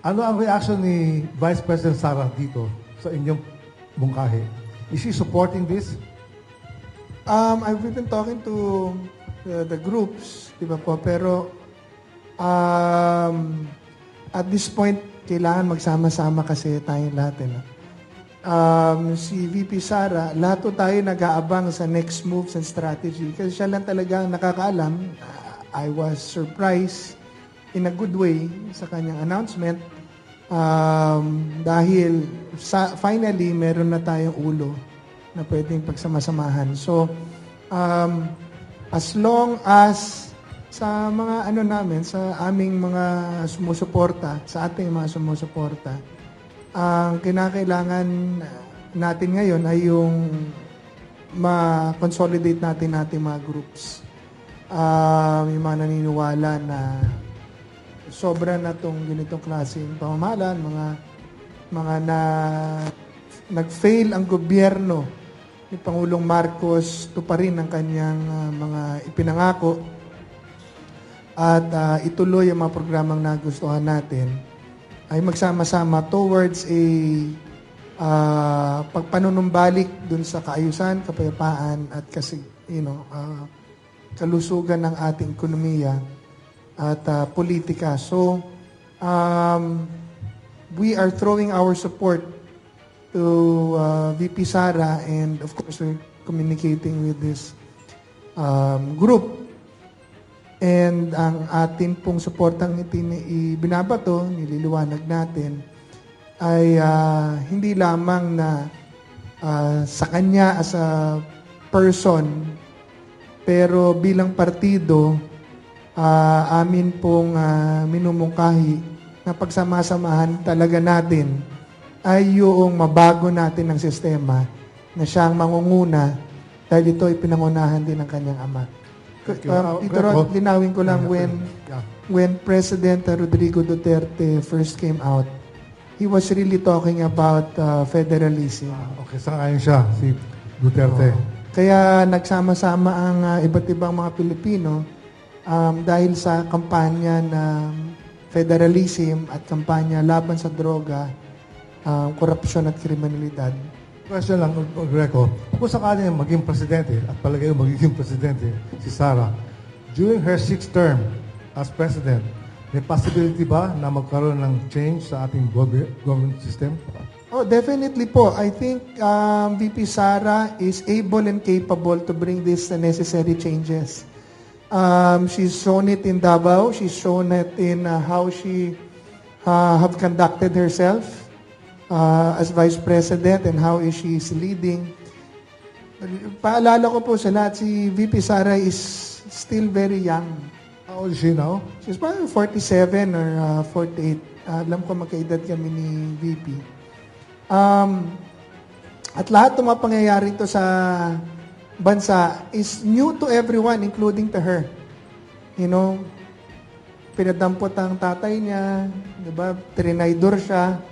Ano ang reaction ni Vice President Sara dito sa inyong mungkahi? Is she supporting this? I've been talking to the groups, di ba po? Pero at this point, kailangan magsama-sama kasi tayong lahat. Eh, no? Si VP Sara, lahat po tayo nag-aabang sa next moves and strategy. Kasi siya lang talaga ang nakakaalam. I was surprised in a good way sa kanyang announcement. Dahil finally, meron na tayong ulo na pwedeng pagsamasamahan. So, as long as sa mga sa aming mga sumusuporta, sa ating mga sumusuporta, ang kinakailangan natin ngayon ay yung ma-consolidate natin mga groups. Yung mga naniniwala na sobra na itong ganitong klaseng pamamahalaan, mga nag-fail ang gobyerno ni Pangulong Marcos tuparin ang kanyang mga ipinangako at ituloy ang mga programang nagustuhan natin, ay magsama-sama towards a pagpanunumbalik dun sa kaayusan, kapayapaan at kalusugan ng ating ekonomiya at politika. So, we are throwing our support to VP Sara, and of course we're communicating with this group. And ang atin pong suportang ibinabato, nililiwanag natin, ay hindi lamang na sa kanya as a person, pero bilang partido, amin pong minumungkahi na pagsama-samahan talaga natin ay yung mabago natin ng sistema na siyang mangunguna dahil ito ay pinangunahan din ng kanyang ama. Tito Rod, linawin ko lang, when President Rodrigo Duterte first came out, he was really talking about federalism. Okay, sangayon siya, si Duterte. Kaya nagsama-sama ang iba't ibang mga Pilipino dahil sa kampanya na federalism at kampanya laban sa droga, korupsyon at kriminalidad. Question lang, Greco. Kung sakali maging presidente, at palagay mo magiging presidente si Sara, during her 6th term as president, may possibility ba na magkaroon ng change sa ating government system? Oh, definitely po. I think VP Sara is able and capable to bring these necessary changes. She's shown it in Davao. She's shown it in how she have conducted herself as Vice President and how she is leading. Paalala ko po sa lahat, si VP Sara is still very young. How old is she now? She's probably 47 or 48. Alam ko magkaedad kami ni VP. At lahat ng mga pangyayari ito sa bansa is new to everyone, including to her. You know, pinadampot ang tatay niya, di ba? Trinaydor siya.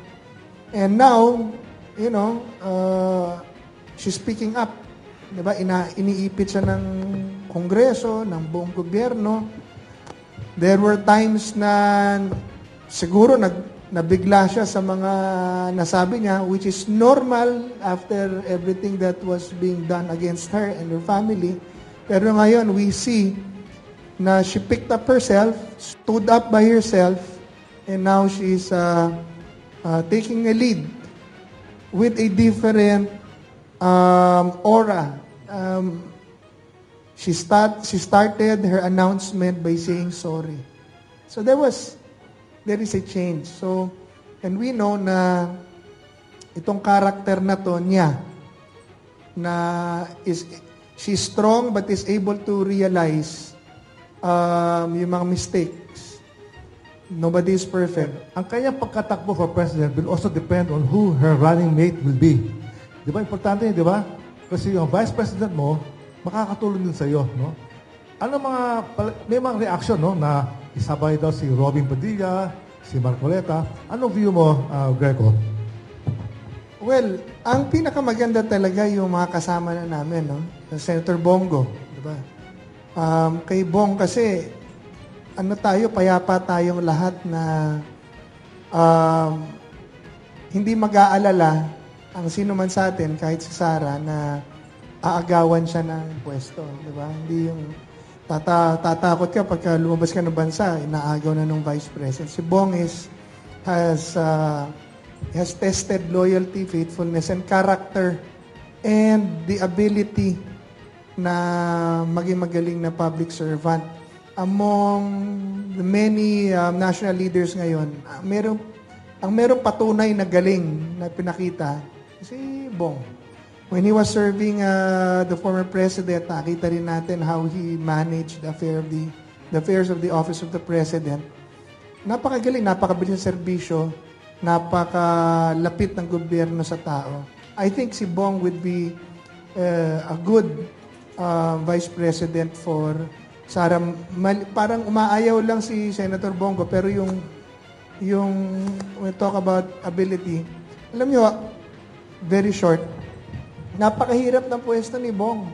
And now, you know, she's speaking up. Di ba? Iniipit siya ng Kongreso, ng buong gobyerno. There were times na siguro nabigla siya sa mga nasabi niya, which is normal after everything that was being done against her and her family. Pero ngayon, we see na she picked up herself, stood up by herself, and now she's taking a lead with a different aura. She started her announcement by saying sorry. So there is a change. So, and we know na itong character na to niya, na she's strong but is able to realize yung mga mistakes. Nobody is perfect. Ang kanyang pagkatakbo for president will also depend on who her running mate will be. Di ba? Importante, di ba? Kasi yung vice president mo, makakatulong din sa iyo, no? May mga reaction, no, na isabay daw si Robin Padilla, si Marcoleta. Anong view mo, Greco? Well, ang pinakamaganda talaga yung mga kasama na namin, no? Senator Bongo, di ba? Kay Bong kasi, payapa tayong lahat na um, hindi mag-aalala ang sino man sa atin, kahit si Sara, na aagawan siya ng pwesto. Di ba? Hindi yung tatakot ka pagka lumabas ka ng bansa, inaagaw na ng vice president. Si Bong has tested loyalty, faithfulness, and character, and the ability na maging magaling na public servant. Among the many national leaders ngayon, ang merong patunay na galing na pinakita, si Bong. When he was serving the former president, nakita rin natin how he managed the affairs of the office of the president. Napakagaling, napakabilis ng serbisyo, napakalapit ng gobyerno sa tao. I think si Bong would be a good vice president for Sara. Parang umaayaw lang si Senator Bongo, pero yung we talk about ability, alam nyo, very short, napakahirap ng pwesto ni Bong.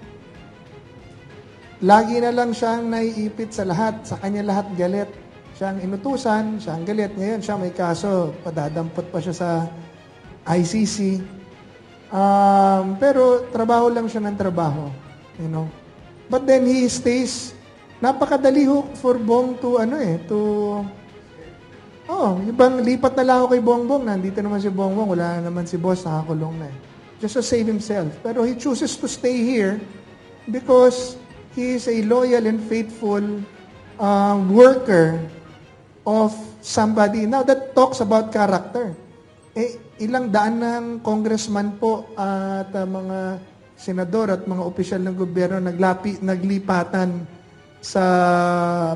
Lagi na lang siyang naiipit sa lahat, sa kanya lahat galit. Siya ang inutusan, siya ang galit. Ngayon siya may kaso, padadampot pa siya sa ICC. Pero trabaho lang siya ng trabaho. You know? But then he stays, napakadali for Bong ibang lipat na lang ako kay Bongbong. Nandito naman si Bongbong, wala naman si boss, nakakulong na just to save himself. Pero he chooses to stay here because he is a loyal and faithful worker of somebody. Now, that talks about character. Ilang daan ng congressman po at mga senador at mga opisyal ng gobyerno naglipatan sa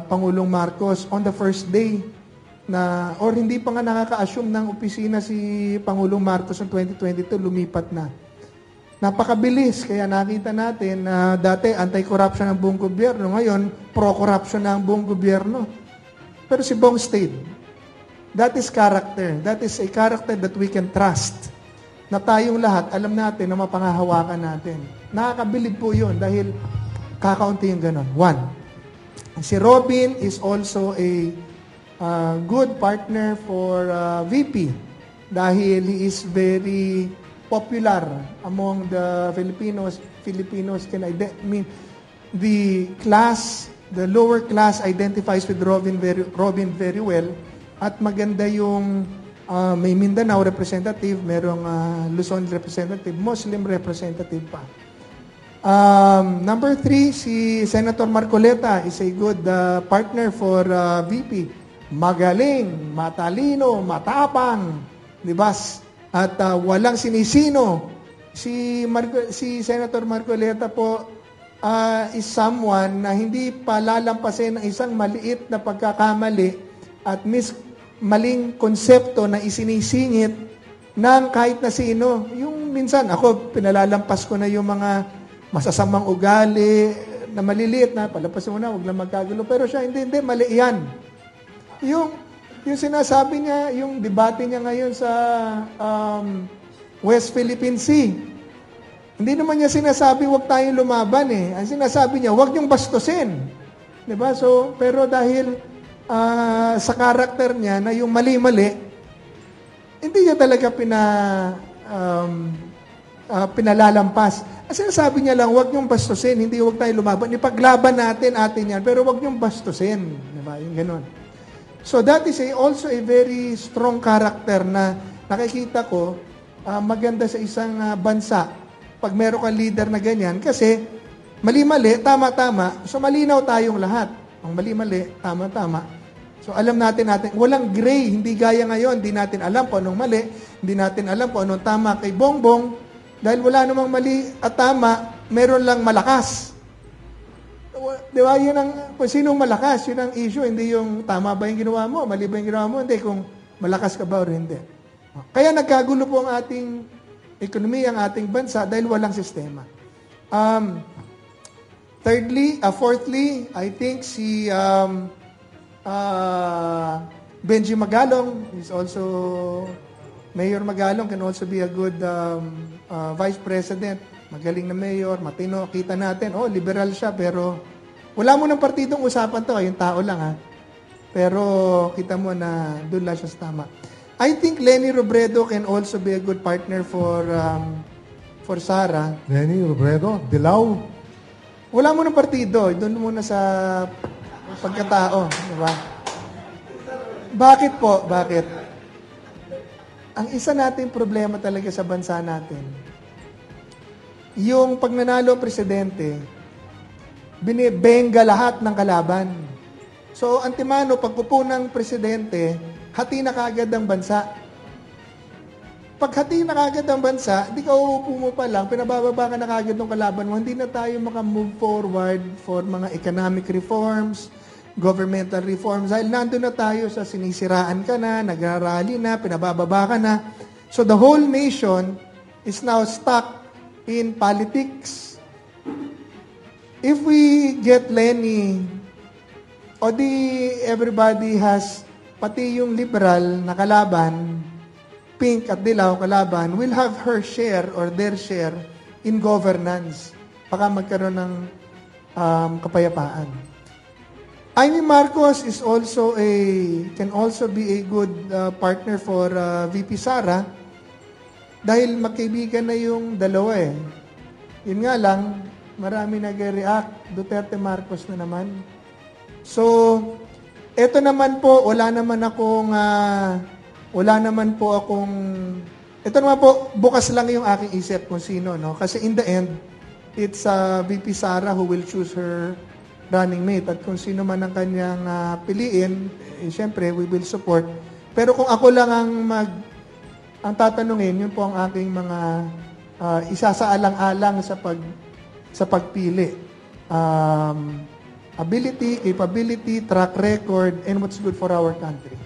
Pangulong Marcos on the first day or hindi pa nga nakaka-assume ng opisina si Pangulong Marcos noong 2022, lumipat na. Napakabilis, kaya nakita natin na dati anti-corruption ang buong gobyerno, ngayon pro-corruption na ang buong gobyerno. Pero si Bong stayed. That is character. That is a character that we can trust. Na tayong lahat, alam natin na mapangahawakan natin. Nakakabilib po yun dahil kakaunti yung ganon. One, si Robin is also a good partner for VP dahil he is very popular among the Filipinos. The lower class identifies with Robin very well, at maganda yung may Mindanao representative, merong Luzon representative, Muslim representative pa. Number 3, si Senator Marcoleta is a good partner for VP. Magaling, matalino, matapang, di ba? At walang sinisino. Si Senator Marcoleta po is someone na hindi pa lalampasin ng isang maliit na pagkakamali at maling konsepto na isinisingit ng kahit na sino. Yung minsan, ako, pinalalampas ko na yung mga masasamang ugali na maliliit na, palapasin mo na, huwag lang magkagulo. Pero siya, hindi, mali yan. Yung sinasabi niya, yung debate niya ngayon sa West Philippine Sea, hindi naman niya sinasabi huwag tayong lumaban eh. Ang sinasabi niya, huwag niyong bastusin. Diba? So, pero dahil sa karakter niya na yung mali-mali, hindi niya talaga pinalalampas. Ang sinasabi niya lang, huwag niyong bastusin, hindi huwag tayong lumaban. Ipaglaban natin yan, pero huwag niyong bastusin. Diba? Yung ganun. So that is also a very strong character na nakikita ko maganda sa isang bansa pag meron kang leader na ganyan kasi mali-mali, tama-tama, so malinaw tayong lahat. Ang mali-mali, tama-tama. So alam natin, walang gray, hindi gaya ngayon, hindi natin alam kung anong mali, hindi natin alam kung anong tama kay Bongbong dahil wala namang mali at tama, meron lang malakas. Di ba? Yun ang, kung sinong malakas, yun ang issue. Hindi yung tama ba yung ginawa mo, mali ba yung ginawa mo. Hindi, kung malakas ka ba o hindi. Kaya nagkagulo po ang ating ekonomiya, ang ating bansa dahil walang sistema. Fourthly, I think si Benji Magalong is also, Mayor Magalong can also be a good vice president. Magaling na mayor, matino. Kita natin, liberal siya, pero wala mo ng partidong usapan to, yung tao lang ha. Pero kita mo na doon lang siya sa tama. I think Lenny Robredo can also be a good partner for Sara. Lenny Robredo, Dilaw. Wala mo ng partido, doon muna sa pagkatao, di ba? Bakit po? Bakit? Ang isa nating problema talaga sa bansa natin, yung pag nanalo ang presidente, binibenga lahat ng kalaban. So, antimano, pagpupo ng presidente, hati na kaagad ang bansa. Pag hati na kaagad ang bansa, di ka uupo mo pa lang, pinabababa ka na kaagad ng kalaban mo, hindi na tayo maka-move forward for mga economic reforms, governmental reforms, dahil nandun na tayo sa sinisiraan ka na, nagrarally na, pinabababa ka na. So the whole nation is now stuck in politics. If we get Lenny, o di everybody has, pati yung liberal na kalaban, Pink at Dilaw kalaban, will have her share or their share in governance. Baka magkaroon ng kapayapaan. Amy Marcos is also can also be a good partner for VP Sara dahil magkaibigan na yung dalawa eh. Yun nga lang, marami nag-react, Duterte Marcos na naman. So, eto naman po, wala naman ito naman po, bukas lang yung aking isip kung sino, no? Kasi in the end, it's VP Sara who will choose her running mate. At kung sino man ang kanyang piliin, syempre, we will support. Pero kung ako lang ang tatanungin, yun po ang aking mga isasaalang-alang sa pagpili. Ability, capability, track record, and what's good for our country.